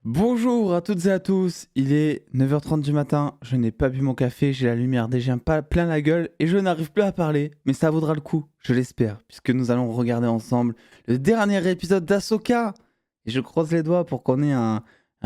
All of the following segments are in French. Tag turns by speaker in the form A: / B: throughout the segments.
A: Bonjour à toutes et à tous, il est 9h30 du matin, je n'ai pas bu mon café, j'ai la lumière déjà pas plein la gueule et je n'arrive plus à parler, mais ça vaudra le coup, je l'espère, puisque nous allons regarder ensemble le dernier épisode d'Ahsoka. Et je croise les doigts pour qu'on ait un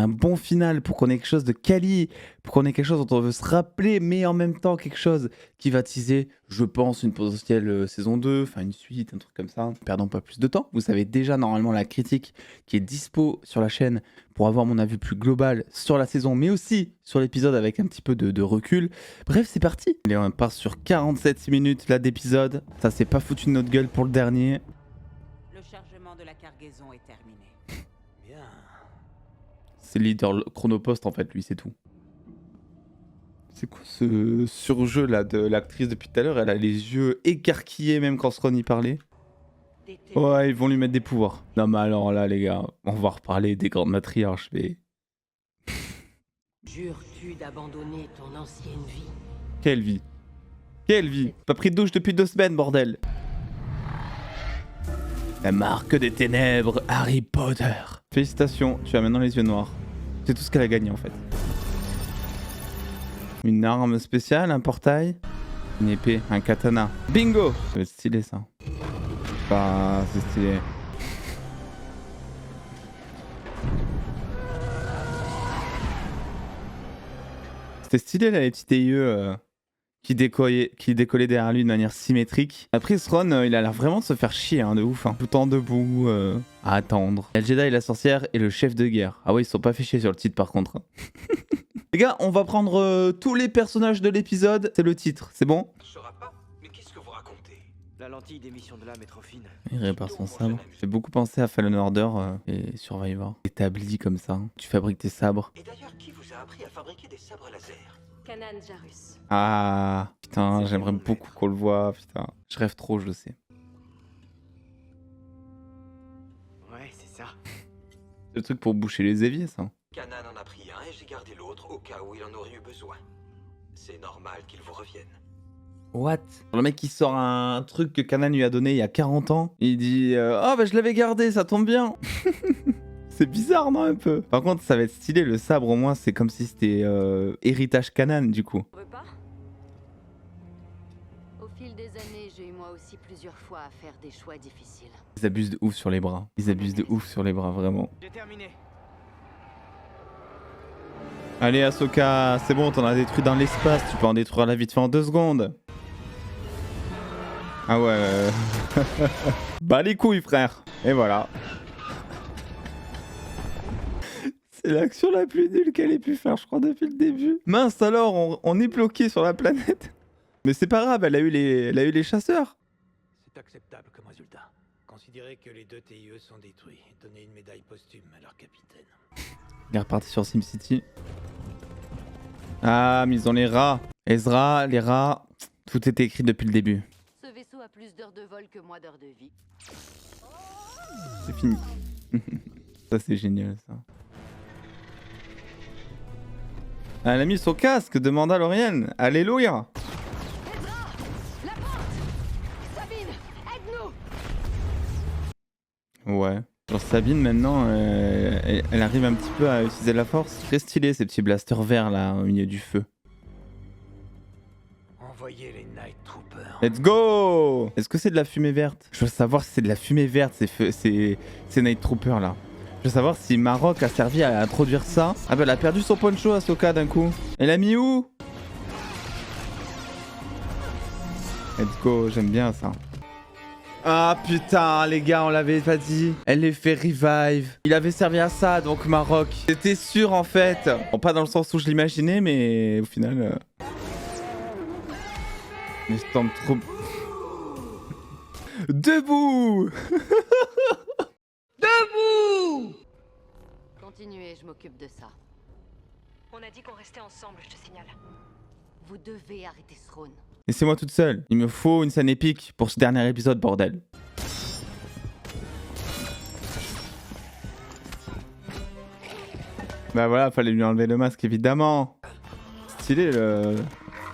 A: bon final, pour qu'on ait quelque chose de quali, pour qu'on ait quelque chose dont on veut se rappeler, mais en même temps quelque chose qui va teaser, je pense, une potentielle saison 2, enfin une suite, un truc comme ça. Perdons pas plus de temps, vous savez déjà normalement la critique qui est dispo sur la chaîne pour avoir mon avis plus global sur la saison, mais aussi sur l'épisode avec un petit peu de recul. Bref, c'est parti. Allez, on part sur 47 minutes là d'épisode. Ça s'est pas foutu de notre gueule pour le dernier.
B: Le chargement de la cargaison est terminé.
C: Bien.
A: C'est le leader chronopost en fait, lui, c'est tout. C'est quoi ce surjeu là de l'actrice depuis tout à l'heure? Elle a les yeux écarquillés même quand Sron y parlait. Ouais, ils vont lui mettre des pouvoirs. Non mais alors là les gars, on va reparler des grandes matriarches, mais...
D: Jures-tu d'abandonner ton ancienne vie?
A: Quelle vie? Quelle vie? Pas pris de douche depuis 2 semaines, bordel. La marque des ténèbres, Harry Potter. Félicitations, tu as maintenant les yeux noirs. C'est tout ce qu'elle a gagné en fait. Une arme spéciale, un portail, une épée, un katana. Bingo! Ça va être stylé ça. Bah, c'est stylé. C'était stylé là, les petits TIE qui décollaient derrière lui de manière symétrique. Après, Sron, il a l'air vraiment de se faire chier, hein, de ouf. Hein. Tout le temps debout, à attendre. El Jedi et la sorcière et le chef de guerre. Ah ouais, ils se sont pas fait chier sur le titre par contre. Les gars, on va prendre tous les personnages de l'épisode. C'est le titre, c'est bon?
C: Je sauras pas, mais qu'est-ce que vous racontez?
E: La lentille d'émission de l'âme est trop fine.
A: Il répare son sabre. Fait beaucoup penser à Fallen Order et Survivor. Établi comme ça. Tu fabriques tes sabres.
C: Et d'ailleurs, qui vous a appris à fabriquer des sabres laser?
D: Kanan Jarrus.
A: Ah, putain, j'aimerais beaucoup qu'on le voit, putain. Je rêve trop, je le sais.
E: Ouais, c'est ça.
A: C'est le truc pour boucher les éviers, ça.
C: Kanan en a pris un et j'ai gardé l'autre au cas où il en aurait eu besoin. C'est normal qu'il vous revienne.
A: What? Le mec qui sort un truc que Kanan lui a donné il y a 40 ans, il dit oh bah je l'avais gardé, ça tombe bien. C'est bizarre, non, un peu? Par contre, ça va être stylé, le sabre au moins, c'est comme si c'était héritage Kanan du coup.
D: Repas? Au fil des années, j'ai eu moi aussi plusieurs fois à faire des choix difficiles.
A: Ils abusent de ouf sur les bras. Ils abusent de ouf sur les bras, vraiment.
E: J'ai terminé.
A: Allez, Ahsoka, c'est bon, t'en as détruit dans l'espace, tu peux en détruire la vite fait en 2 secondes. Ah ouais. Bah les couilles, frère. Et voilà. C'est l'action la plus nulle qu'elle ait pu faire, je crois, depuis le début. Mince alors, on est bloqué sur la planète. Mais c'est pas grave, elle a eu les chasseurs.
F: C'est acceptable comme résultat. Considérez que les 2 TIE sont détruits et donnez une médaille posthume à leur capitaine.
A: Il est reparti sur SimCity. Ah, mais ils ont les rats. Ezra, les rats, tout était écrit depuis le début.
D: Ce vaisseau a plus d'heures de vol que moi d'heures de vie.
A: C'est fini. Ça, c'est génial, ça. Elle a mis son casque de Mandalorian. Alléluia.
D: Ezra! La porte! Sabine! Aide-nous!
A: Ouais. Genre Sabine, maintenant, elle arrive un petit peu à utiliser la force. Très stylé, ces petits blasters verts, là, au milieu du feu.
F: Envoyez les Night Troopers.
A: Let's go! Est-ce que c'est de la fumée verte? Je veux savoir si c'est de la fumée verte, ces Night Troopers, là. Je veux savoir si Maroc a servi à introduire ça. Ah bah elle a perdu son poncho, Ahsoka, d'un coup. Elle l'a mis où? Let's go, j'aime bien ça. Ah putain, les gars, on l'avait pas dit. Elle les fait revive. Il avait servi à ça, donc Maroc. J'étais sûr en fait. Bon, pas dans le sens où je l'imaginais, mais au final... Mais je tombe trop... Debout.
D: Continuez, je m'occupe de ça.
G: On a dit qu'on restait ensemble, je te signale.
D: Vous devez arrêter Sron.
A: Laissez-moi toute seule. Il me faut une scène épique pour ce dernier épisode, bordel. Bah voilà, fallait lui enlever le masque, évidemment. Stylé le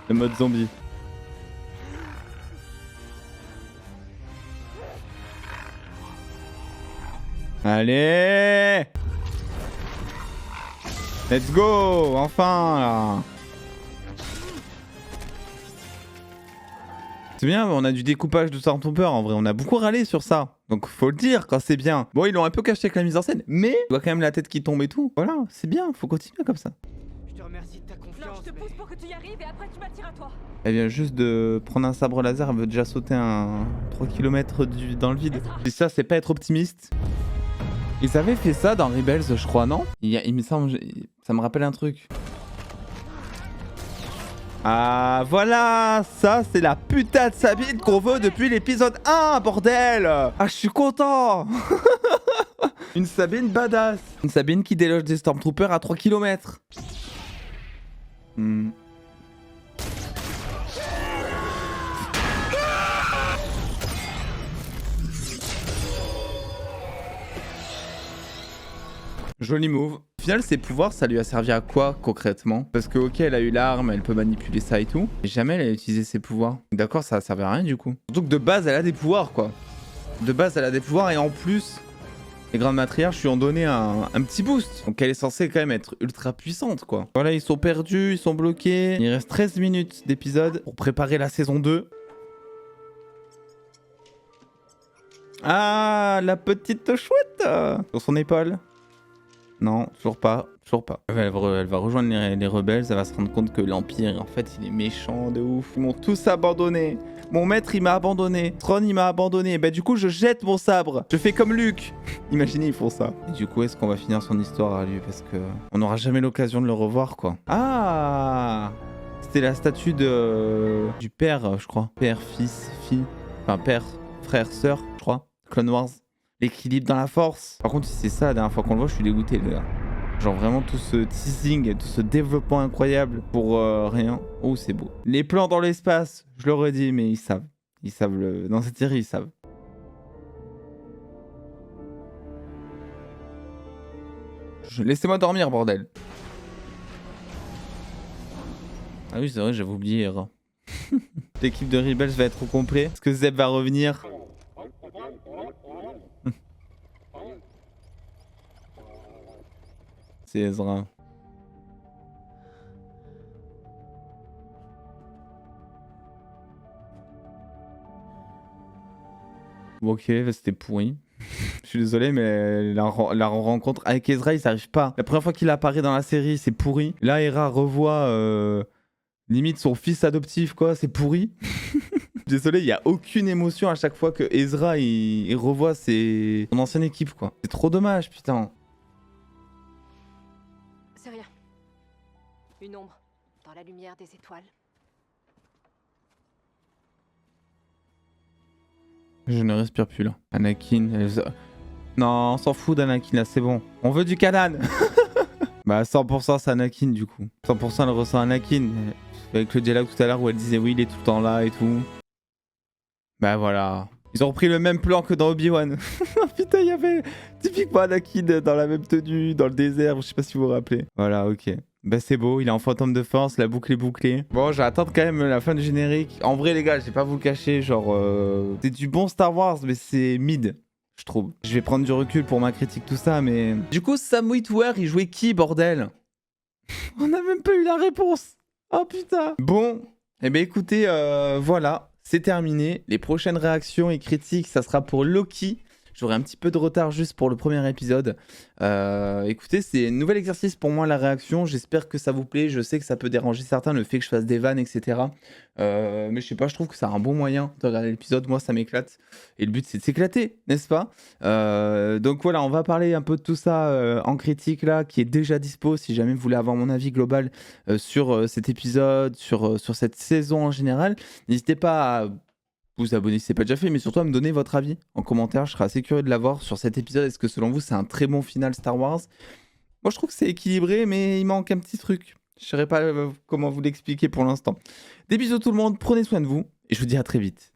A: mode zombie. Allez! Let's go, enfin là. C'est bien, on a du découpage de Stormtrooper en vrai, on a beaucoup râlé sur ça. Donc faut le dire quand c'est bien. Bon, ils l'ont un peu caché avec la mise en scène, mais il voit quand même la tête qui tombe et tout. Voilà, c'est bien, faut continuer comme ça.
E: Je te remercie de ta
G: Non,
E: confiance,
G: je te
E: mais...
G: pousse pour que tu y arrives et après tu m'attires à toi.
A: Elle vient juste de prendre un sabre laser, elle veut déjà sauter un 3 km dans le vide. Et ça, c'est pas être optimiste. Ils avaient fait ça dans Rebels, je crois, non? Il me semble, ça me rappelle un truc. Ah voilà, ça c'est la putain de Sabine qu'on veut depuis l'épisode 1, bordel. Ah, je suis content. Une Sabine badass. Une Sabine qui déloge des Stormtroopers à 3 km. Joli move. Au final, ses pouvoirs, ça lui a servi à quoi concrètement? Parce que, ok, elle a eu l'arme, elle peut manipuler ça et tout. Mais jamais elle a utilisé ses pouvoirs. D'accord, ça a servi à rien du coup. Surtout que de base, elle a des pouvoirs quoi. De base, elle a des pouvoirs et en plus, les grandes matriarches lui ont donné un petit boost. Donc elle est censée quand même être ultra puissante quoi. Voilà, ils sont perdus, ils sont bloqués. Il reste 13 minutes d'épisode pour préparer la saison 2. Ah, la petite chouette sur son épaule. Non, toujours pas, toujours pas. Elle va rejoindre les rebelles, elle va se rendre compte que l'Empire, en fait, il est méchant de ouf. Ils m'ont tous abandonné. Mon maître, il m'a abandonné. Thrawn, il m'a abandonné. Bah du coup, je jette mon sabre. Je fais comme Luke. Imaginez, ils font ça. Et du coup, est-ce qu'on va finir son histoire à lui? Parce que on n'aura jamais l'occasion de le revoir, quoi. Ah, c'était la statue du père, je crois. Père, fils, fille. Enfin, père, frère, sœur, je crois. Clone Wars. L'équilibre dans la force. Par contre, si c'est ça la dernière fois qu'on le voit, je suis dégoûté, les gars. Genre vraiment tout ce teasing et tout ce développement incroyable pour rien. Oh, c'est beau. Les plans dans l'espace, je l'aurais dit, mais ils savent. Ils savent dans cette série, ils savent. Laissez-moi dormir, bordel. Ah oui, c'est vrai, j'avais oublié. L'équipe de Rebels va être au complet. Est-ce que Zeb va revenir? C'est Ezra. Bon, ok, c'était pourri. Je suis désolé, mais la rencontre avec Ezra, il s'arrive pas. La première fois qu'il apparaît dans la série, c'est pourri. Là, Hera revoit limite son fils adoptif, quoi. C'est pourri. Désolé, il n'y a aucune émotion à chaque fois que Ezra il revoit son ancienne équipe, quoi. C'est trop dommage, putain.
G: C'est rien. Une ombre dans la lumière des étoiles.
A: Je ne respire plus là. Anakin. Non, on s'en fout d'Anakin là, c'est bon. On veut du Kanan. Bah 100% c'est Anakin du coup. 100% elle ressent Anakin. Avec le dialogue tout à l'heure où elle disait oui, il est tout le temps là et tout. Bah voilà. Ils ont repris le même plan que dans Obi-Wan. Putain, il y avait typiquement Anakin dans la même tenue, dans le désert, je sais pas si vous vous rappelez. Voilà, ok. Bah c'est beau, il est en fantôme de force, la boucle est bouclée. Bon, je vais attendre quand même la fin du générique. En vrai les gars, je vais pas vous le cacher, genre... c'est du bon Star Wars, mais c'est mid, je trouve. Je vais prendre du recul pour ma critique, tout ça, mais... Du coup, Sam Witwer, il jouait qui, bordel? On a même pas eu la réponse. Oh putain. Bon, eh ben écoutez, voilà. C'est terminé. Les prochaines réactions et critiques, ça sera pour Loki. J'aurai un petit peu de retard juste pour le premier épisode. Écoutez, c'est un nouvel exercice pour moi la réaction. J'espère que ça vous plaît. Je sais que ça peut déranger certains, le fait que je fasse des vannes, etc. Mais je sais pas, je trouve que c'est un bon moyen de regarder l'épisode. Moi, ça m'éclate. Et le but, c'est de s'éclater, n'est-ce pas? Donc voilà, on va parler un peu de tout ça en critique là, qui est déjà dispo. Si jamais vous voulez avoir mon avis global sur cet épisode, sur cette saison en général, n'hésitez pas à vous abonner si c'est pas déjà fait, mais surtout à me donner votre avis en commentaire. Je serai assez curieux de l'avoir sur cet épisode. Est-ce que selon vous, c'est un très bon final Star Wars? Moi, je trouve que c'est équilibré, mais il manque un petit truc. Je ne saurais pas comment vous l'expliquer pour l'instant. Des bisous tout le monde, prenez soin de vous, et je vous dis à très vite.